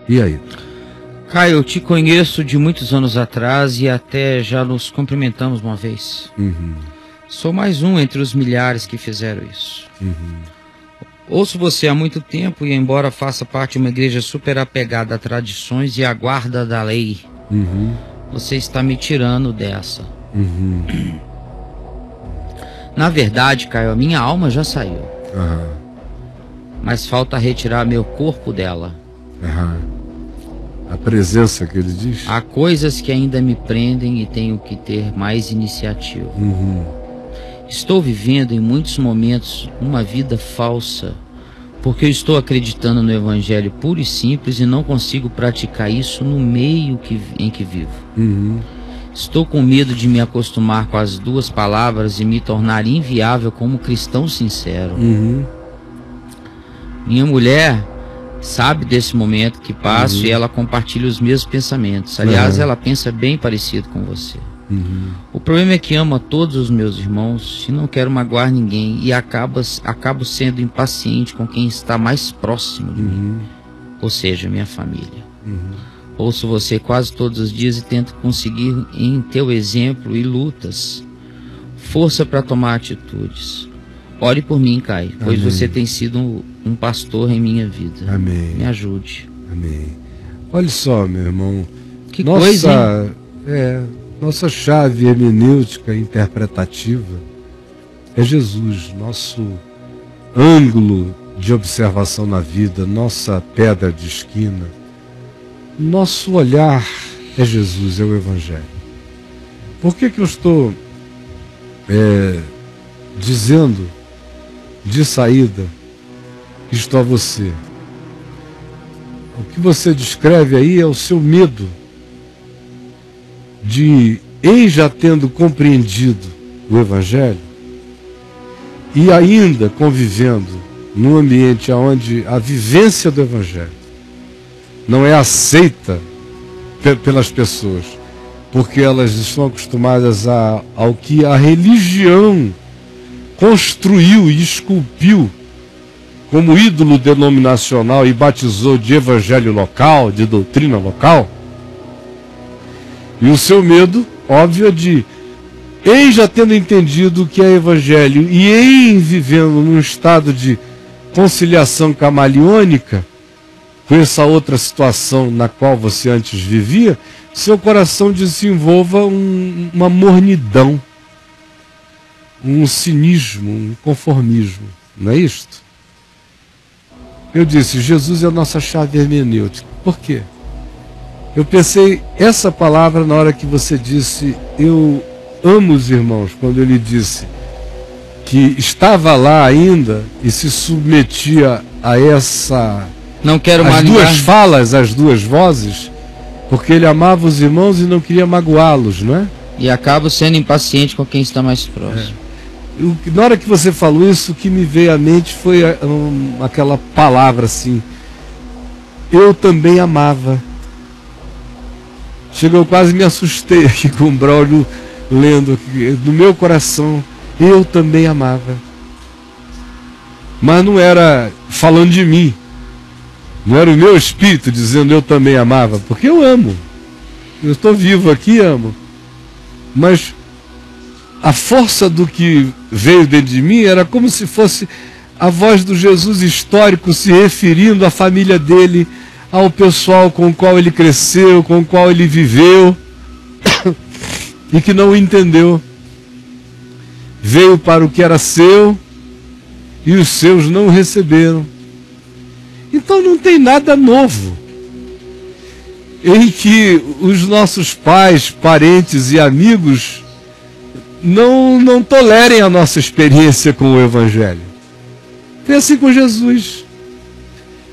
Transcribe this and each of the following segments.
E aí? Caio, eu te conheço de muitos anos atrás e até já nos cumprimentamos uma vez. Sou mais um entre os milhares que fizeram isso. Ouço você há muito tempo e, embora faça parte de uma igreja super apegada a tradições e à guarda da lei, você está me tirando dessa. Na verdade, Caio, a minha alma já saiu. Mas falta retirar meu corpo dela. A presença que ele diz? Há coisas que ainda me prendem e tenho que ter mais iniciativa. Estou vivendo em muitos momentos uma vida falsa, porque eu estou acreditando no evangelho puro e simples e não consigo praticar isso no meio em que vivo. Estou com medo de me acostumar com as duas palavras e me tornar inviável como cristão sincero. Minha mulher sabe desse momento que passo e ela compartilha os mesmos pensamentos. Aliás, ela pensa bem parecido com você. O problema é que amo a todos os meus irmãos e não quero magoar ninguém e acabo sendo impaciente com quem está mais próximo de mim, ou seja, minha família. Ouço você quase todos os dias e tento conseguir em teu exemplo e lutas força para tomar atitudes. Ore por mim, Caio, pois você tem sido um pastor em minha vida. Amém. Me ajude. Amém. Olha só, meu irmão. Que coisa, nossa chave hermenêutica interpretativa é Jesus, nosso ângulo de observação na vida, nossa pedra de esquina. Nosso olhar é Jesus, é o Evangelho. Por que eu estou dizendo de saída isto a você? O que você descreve aí é o seu medo de, em já tendo compreendido o Evangelho e ainda convivendo num ambiente onde a vivência do Evangelho não é aceita pelas pessoas, porque elas estão acostumadas ao que a religião construiu e esculpiu como ídolo denominacional e batizou de evangelho local, de doutrina local. E o seu medo, óbvio, é de, em já tendo entendido o que é evangelho e em vivendo num estado de conciliação camaleônica com essa outra situação na qual você antes vivia, seu coração desenvolva uma mornidão, um cinismo, um conformismo. Não é isto? Eu disse, Jesus é a nossa chave hermenêutica. Por quê? Eu pensei essa palavra na hora que você disse, eu amo os irmãos, quando ele disse que estava lá ainda e se submetia a essa... Não quero as duas falas, as duas vozes, porque ele amava os irmãos e não queria magoá-los, não é? E acabo sendo impaciente com quem está mais próximo. Na hora que você falou isso, o que me veio à mente foi aquela palavra assim, eu também amava. Chegou, eu quase me assustei aqui com o Braulio lendo aqui, no meu coração, eu também amava. Mas não era falando de mim, não era o meu espírito dizendo eu também amava, porque eu amo. Eu estou vivo aqui e amo. Mas a força do que veio dentro de mim era como se fosse a voz do Jesus histórico se referindo à família dele, ao pessoal com o qual ele cresceu, com o qual ele viveu, e que não o entendeu. Veio para o que era seu, e os seus não o receberam. Então não tem nada novo em que os nossos pais, parentes e amigos não tolerem a nossa experiência com o Evangelho. Foi assim com Jesus.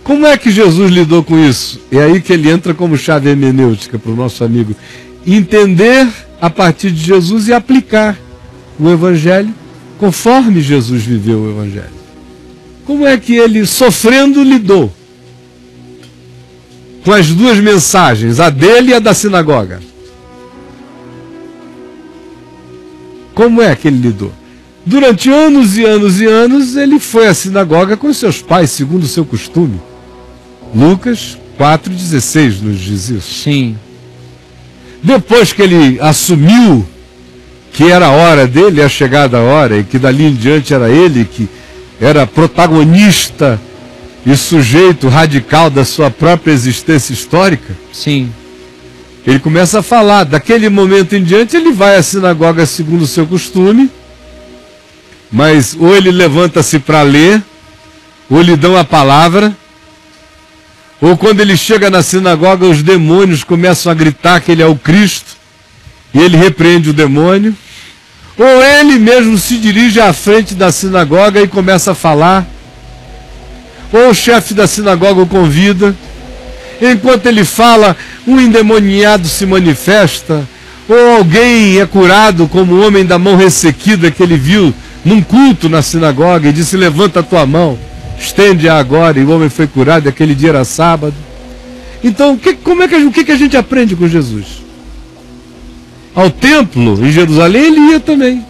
Como é que Jesus lidou com isso? É aí que ele entra como chave hermenêutica para o nosso amigo. Entender a partir de Jesus e aplicar o Evangelho conforme Jesus viveu o Evangelho. Como é que ele, sofrendo, lidou com as duas mensagens, a dele e a da sinagoga? Como é que ele lidou? Durante anos e anos e anos, ele foi à sinagoga com seus pais, segundo o seu costume. Lucas 4,16 nos diz isso. Sim. Depois que ele assumiu que era a hora dele, a chegada a hora, e que dali em diante era ele que era protagonista e sujeito radical da sua própria existência histórica. Sim. Ele começa a falar, daquele momento em diante ele vai à sinagoga segundo o seu costume, mas ou ele levanta-se para ler, ou lhe dão a palavra, ou quando ele chega na sinagoga os demônios começam a gritar que ele é o Cristo, e ele repreende o demônio, ou ele mesmo se dirige à frente da sinagoga e começa a falar, ou o chefe da sinagoga o convida, enquanto ele fala, um endemoniado se manifesta, ou alguém é curado como o homem da mão ressequida que ele viu num culto na sinagoga e disse, levanta a tua mão, estende-a agora, e o homem foi curado, e aquele dia era sábado. Então, o que a gente aprende com Jesus? Ao templo, em Jerusalém, ele ia também.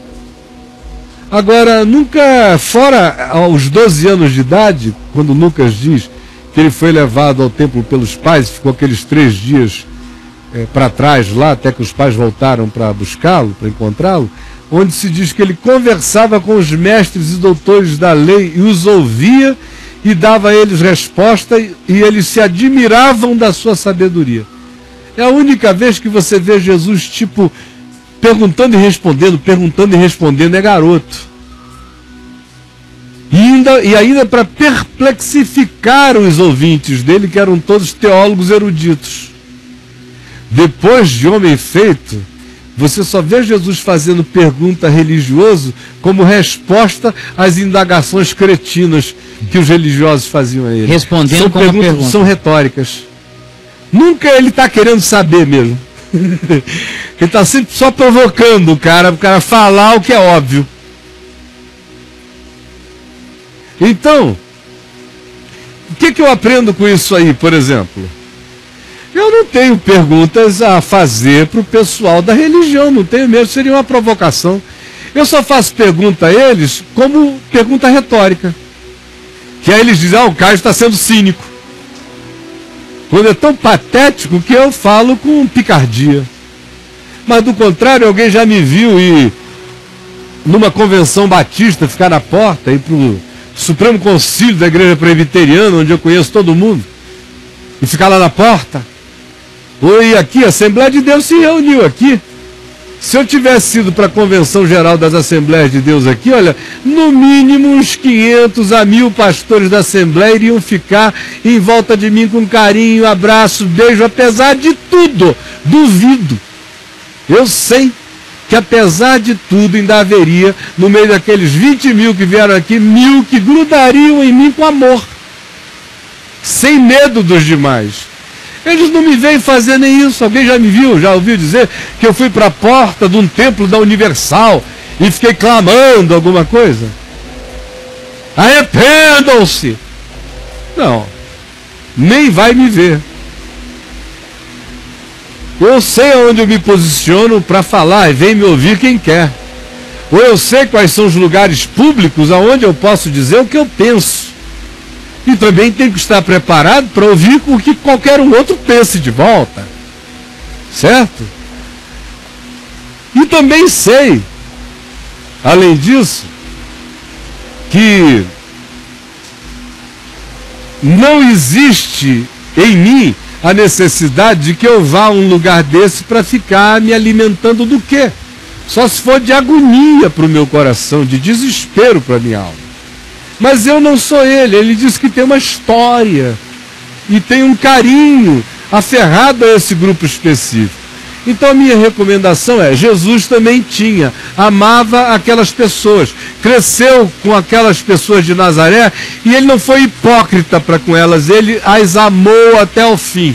Agora, nunca, fora aos 12 anos de idade, quando Lucas diz que ele foi levado ao templo pelos pais, ficou aqueles 3 dias para trás lá, até que os pais voltaram para buscá-lo, para encontrá-lo, onde se diz que ele conversava com os mestres e doutores da lei e os ouvia e dava a eles resposta e eles se admiravam da sua sabedoria. É a única vez que você vê Jesus, tipo, perguntando e respondendo, é garoto. E ainda para perplexificar os ouvintes dele, que eram todos teólogos eruditos. Depois de homem feito, você só vê Jesus fazendo pergunta religioso como resposta às indagações cretinas que os religiosos faziam a ele. Respondendo como pergunta. São retóricas. Nunca ele está querendo saber mesmo. Ele está sempre só provocando o cara falar o que é óbvio. Então, o que eu aprendo com isso aí, por exemplo? Eu não tenho perguntas a fazer para o pessoal da religião, não tenho mesmo, seria uma provocação. Eu só faço pergunta a eles como pergunta retórica. Que aí eles dizem, o Caio está sendo cínico. Quando é tão patético que eu falo com picardia. Mas do contrário, alguém já me viu ir numa convenção batista, ficar na porta, ir para o Supremo Concílio da Igreja Presbiteriana, onde eu conheço todo mundo, e ficar lá na porta. Oi, aqui, a Assembleia de Deus se reuniu aqui. Se eu tivesse ido para a Convenção Geral das Assembleias de Deus aqui, olha, no mínimo uns 500 a 1000 pastores da Assembleia iriam ficar em volta de mim com carinho, abraço, beijo, apesar de tudo, duvido. Eu sei que apesar de tudo ainda haveria, no meio daqueles 20 mil que vieram aqui, 1000 que grudariam em mim com amor, sem medo dos demais. Eles não me veem fazer nem isso. Alguém já me viu, já ouviu dizer que eu fui para a porta de um templo da Universal e fiquei clamando alguma coisa? Arrependam-se! Não, nem vai me ver. Eu sei onde eu me posiciono para falar e vem me ouvir quem quer. Ou eu sei quais são os lugares públicos aonde eu posso dizer o que eu penso. E também tenho que estar preparado para ouvir o que qualquer um outro pense de volta. Certo? E também sei, além disso, que não existe em mim a necessidade de que eu vá a um lugar desse para ficar me alimentando do quê? Só se for de agonia para o meu coração, de desespero para a minha alma. Mas eu não sou ele. Ele diz que tem uma história e tem um carinho aferrado a esse grupo específico. Então a minha recomendação é, Jesus também tinha, amava aquelas pessoas, cresceu com aquelas pessoas de Nazaré e ele não foi hipócrita para com elas, ele as amou até o fim,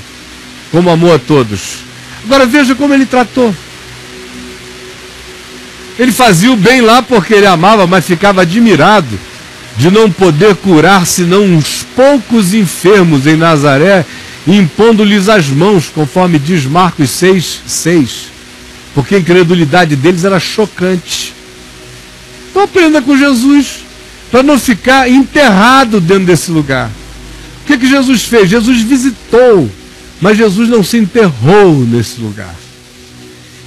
como amou a todos. Agora veja como ele tratou. Ele fazia o bem lá porque ele amava, mas ficava admirado de não poder curar senão uns poucos enfermos em Nazaré, impondo-lhes as mãos, conforme diz Marcos 6:6, porque a incredulidade deles era chocante. Então aprenda com Jesus, para não ficar enterrado dentro desse lugar. O que Jesus fez? Jesus visitou, mas Jesus não se enterrou nesse lugar.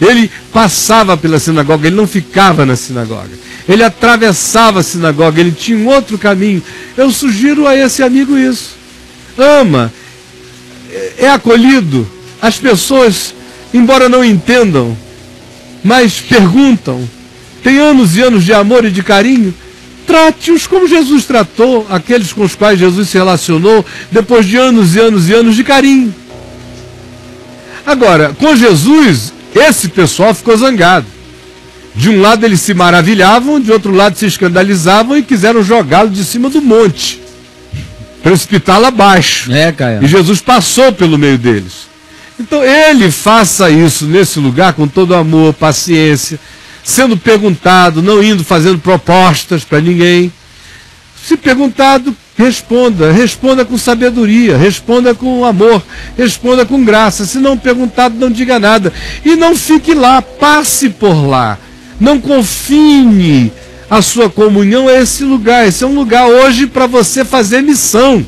Ele passava pela sinagoga, ele não ficava na sinagoga. Ele atravessava a sinagoga, ele tinha um outro caminho. Eu sugiro a esse amigo isso. Ama, é acolhido. As pessoas, embora não entendam, mas perguntam. Tem anos e anos de amor e de carinho. Trate-os como Jesus tratou aqueles com os quais Jesus se relacionou depois de anos e anos e anos de carinho. Agora, com Jesus, esse pessoal ficou zangado. De um lado eles se maravilhavam, de outro lado se escandalizavam e quiseram jogá-lo de cima do monte, precipitá-lo abaixo. E Jesus passou pelo meio deles. Então ele faça isso nesse lugar com todo amor, paciência, sendo perguntado, não indo fazendo propostas para ninguém. Se perguntado, responda. Responda com sabedoria, responda com amor, responda com graça. Se não perguntado, não diga nada. E não fique lá, passe por lá. Não confine a sua comunhão a esse lugar. Esse é um lugar hoje para você fazer missão.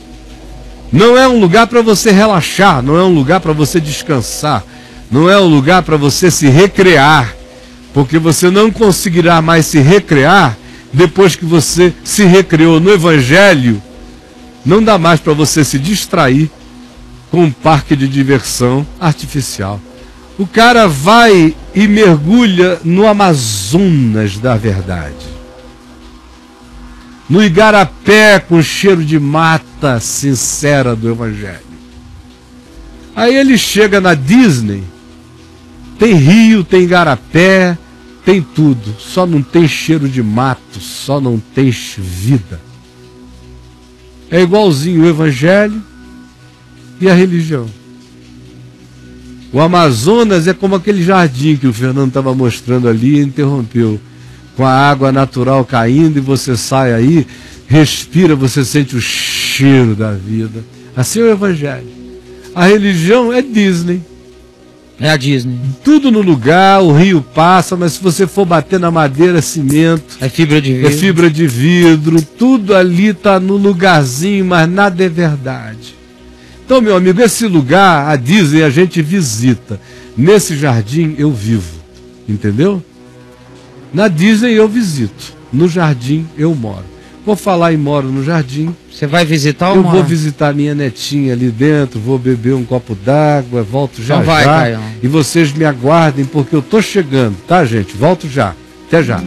Não é um lugar para você relaxar, não é um lugar para você descansar, não é um lugar para você se recrear, porque você não conseguirá mais se recrear depois que você se recreou no Evangelho. Não dá mais para você se distrair com um parque de diversão artificial. O cara vai e mergulha no Amazonas da verdade, no igarapé com cheiro de mata sincera do Evangelho. Aí ele chega na Disney, tem rio, tem igarapé, tem tudo, só não tem cheiro de mato, só não tem vida. É igualzinho o Evangelho e a religião. O Amazonas é como aquele jardim que o Fernando estava mostrando ali e interrompeu, com a água natural caindo, e você sai aí, respira, você sente o cheiro da vida. Assim é o Evangelho. A religião é Disney. É a Disney. Tudo no lugar, o rio passa, mas se você for bater na madeira, é cimento. É fibra de vidro. É fibra de vidro. Tudo ali está no lugarzinho, mas nada é verdade. Então, meu amigo, esse lugar, a Disney, a gente visita. Nesse jardim eu vivo. Entendeu? Na Disney eu visito. No jardim eu moro. Vou falar em moro no jardim. Você vai visitar ou eu mora? Vou visitar minha netinha ali dentro, vou beber um copo d'água, volto já então vai, já. Caião. E vocês me aguardem, porque eu tô chegando, tá, gente? Volto já. Até já.